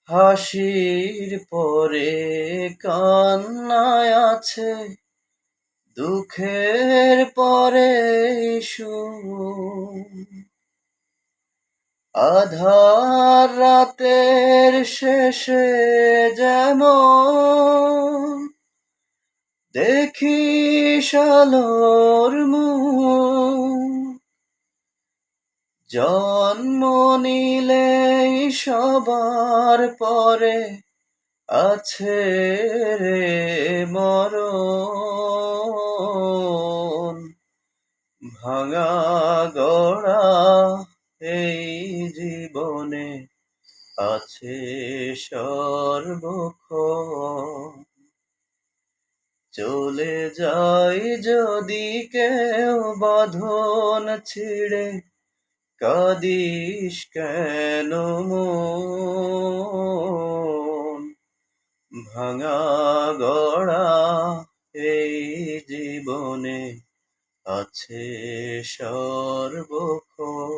হাসির পরে কান্নায় আছে, দুঃখের পরে সুখ। আঁধার রাতের শেষে যেমন দেখি আলোর মুখ, জন্ম নিলেই সবার পরে আছে রে মরণ। ভাঙা গড়া এই জীবনে আছে সর্বক্ষণ। চলে যাই যদি কেউ বাঁধন ছিঁড়ে, কাঁদিস কেন মন? ভাঙা গড়া এই জীবনে আছে সর্বক্ষণ।